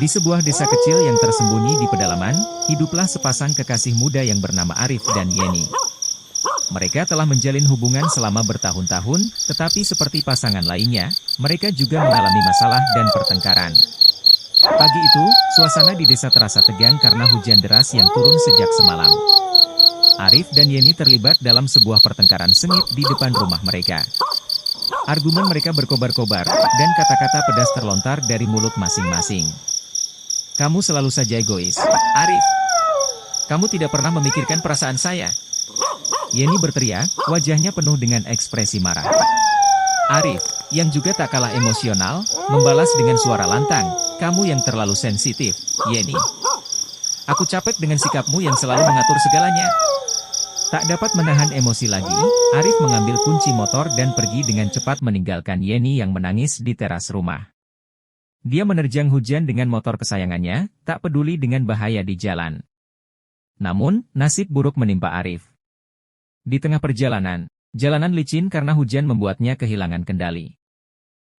Di sebuah desa kecil yang tersembunyi di pedalaman, hiduplah sepasang kekasih muda yang bernama Arif dan Yeni. Mereka telah menjalin hubungan selama bertahun-tahun, tetapi seperti pasangan lainnya, mereka juga mengalami masalah dan pertengkaran. Pagi itu, suasana di desa terasa tegang karena hujan deras yang turun sejak semalam. Arif dan Yeni terlibat dalam sebuah pertengkaran sengit di depan rumah mereka. Argumen mereka berkobar-kobar, dan kata-kata pedas terlontar dari mulut masing-masing. "Kamu selalu saja egois, Arif. Kamu tidak pernah memikirkan perasaan saya." Yeni berteriak, wajahnya penuh dengan ekspresi marah. Arif, yang juga tak kalah emosional, membalas dengan suara lantang, "Kamu yang terlalu sensitif, Yeni. Aku capek dengan sikapmu yang selalu mengatur segalanya." Tak dapat menahan emosi lagi, Arif mengambil kunci motor dan pergi dengan cepat meninggalkan Yeni yang menangis di teras rumah. Dia menerjang hujan dengan motor kesayangannya, tak peduli dengan bahaya di jalan. Namun, nasib buruk menimpa Arif. Di tengah perjalanan, jalanan licin karena hujan membuatnya kehilangan kendali.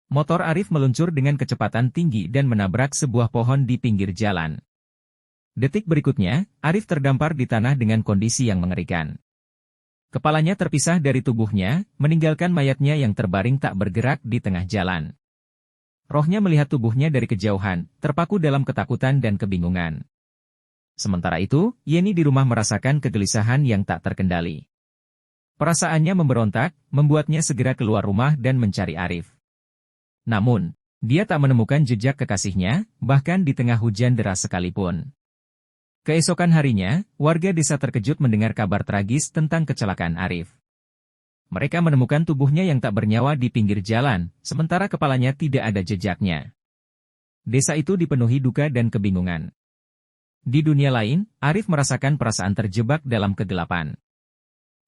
Motor Arif meluncur dengan kecepatan tinggi dan menabrak sebuah pohon di pinggir jalan. Detik berikutnya, Arif terdampar di tanah dengan kondisi yang mengerikan. Kepalanya terpisah dari tubuhnya, meninggalkan mayatnya yang terbaring tak bergerak di tengah jalan. Rohnya melihat tubuhnya dari kejauhan, terpaku dalam ketakutan dan kebingungan. Sementara itu, Yeni di rumah merasakan kegelisahan yang tak terkendali. Perasaannya memberontak, membuatnya segera keluar rumah dan mencari Arif. Namun, dia tak menemukan jejak kekasihnya, bahkan di tengah hujan deras sekalipun. Keesokan harinya, warga desa terkejut mendengar kabar tragis tentang kecelakaan Arif. Mereka menemukan tubuhnya yang tak bernyawa di pinggir jalan, sementara kepalanya tidak ada jejaknya. Desa itu dipenuhi duka dan kebingungan. Di dunia lain, Arif merasakan perasaan terjebak dalam kegelapan.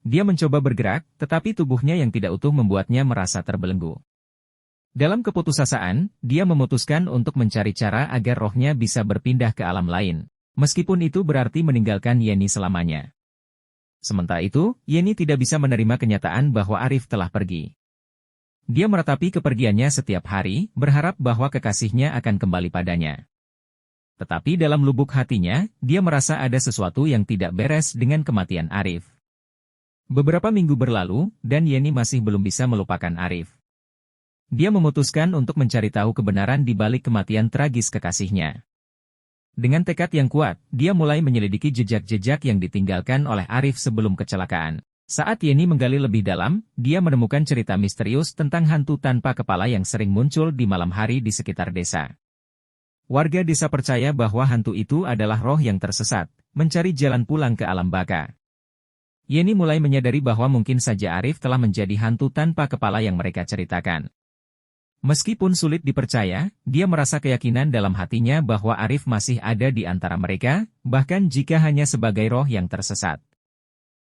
Dia mencoba bergerak, tetapi tubuhnya yang tidak utuh membuatnya merasa terbelenggu. Dalam keputusasaan, dia memutuskan untuk mencari cara agar rohnya bisa berpindah ke alam lain. Meskipun itu berarti meninggalkan Yeni selamanya. Sementara itu, Yeni tidak bisa menerima kenyataan bahwa Arif telah pergi. Dia meratapi kepergiannya setiap hari, berharap bahwa kekasihnya akan kembali padanya. Tetapi dalam lubuk hatinya, dia merasa ada sesuatu yang tidak beres dengan kematian Arif. Beberapa minggu berlalu, dan Yeni masih belum bisa melupakan Arif. Dia memutuskan untuk mencari tahu kebenaran di balik kematian tragis kekasihnya. Dengan tekad yang kuat, dia mulai menyelidiki jejak-jejak yang ditinggalkan oleh Arif sebelum kecelakaan. Saat Yeni menggali lebih dalam, dia menemukan cerita misterius tentang hantu tanpa kepala yang sering muncul di malam hari di sekitar desa. Warga desa percaya bahwa hantu itu adalah roh yang tersesat, mencari jalan pulang ke alam baka. Yeni mulai menyadari bahwa mungkin saja Arif telah menjadi hantu tanpa kepala yang mereka ceritakan. Meskipun sulit dipercaya, dia merasa keyakinan dalam hatinya bahwa Arif masih ada di antara mereka, bahkan jika hanya sebagai roh yang tersesat.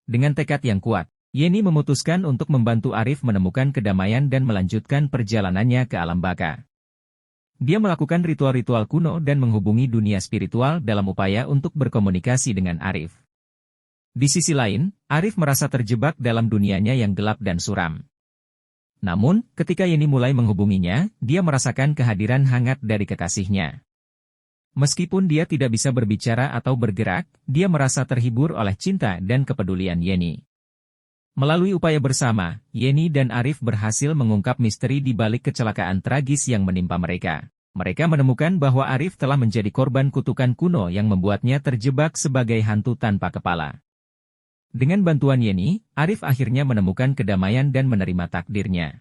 Dengan tekad yang kuat, Yeni memutuskan untuk membantu Arif menemukan kedamaian dan melanjutkan perjalanannya ke alam baka. Dia melakukan ritual-ritual kuno dan menghubungi dunia spiritual dalam upaya untuk berkomunikasi dengan Arif. Di sisi lain, Arif merasa terjebak dalam dunianya yang gelap dan suram. Namun, ketika Yeni mulai menghubunginya, dia merasakan kehadiran hangat dari kekasihnya. Meskipun dia tidak bisa berbicara atau bergerak, dia merasa terhibur oleh cinta dan kepedulian Yeni. Melalui upaya bersama, Yeni dan Arif berhasil mengungkap misteri di balik kecelakaan tragis yang menimpa mereka. Mereka menemukan bahwa Arif telah menjadi korban kutukan kuno yang membuatnya terjebak sebagai hantu tanpa kepala. Dengan bantuan Yeni, Arif akhirnya menemukan kedamaian dan menerima takdirnya.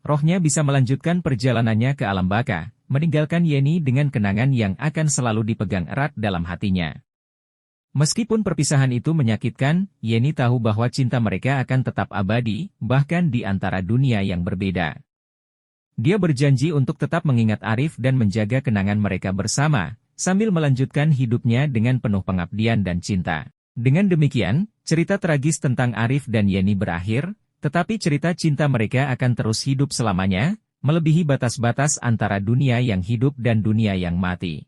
Rohnya bisa melanjutkan perjalanannya ke alam baka, meninggalkan Yeni dengan kenangan yang akan selalu dipegang erat dalam hatinya. Meskipun perpisahan itu menyakitkan, Yeni tahu bahwa cinta mereka akan tetap abadi, bahkan di antara dunia yang berbeda. Dia berjanji untuk tetap mengingat Arif dan menjaga kenangan mereka bersama, sambil melanjutkan hidupnya dengan penuh pengabdian dan cinta. Dengan demikian, cerita tragis tentang Arif dan Yeni berakhir, tetapi cerita cinta mereka akan terus hidup selamanya, melebihi batas-batas antara dunia yang hidup dan dunia yang mati.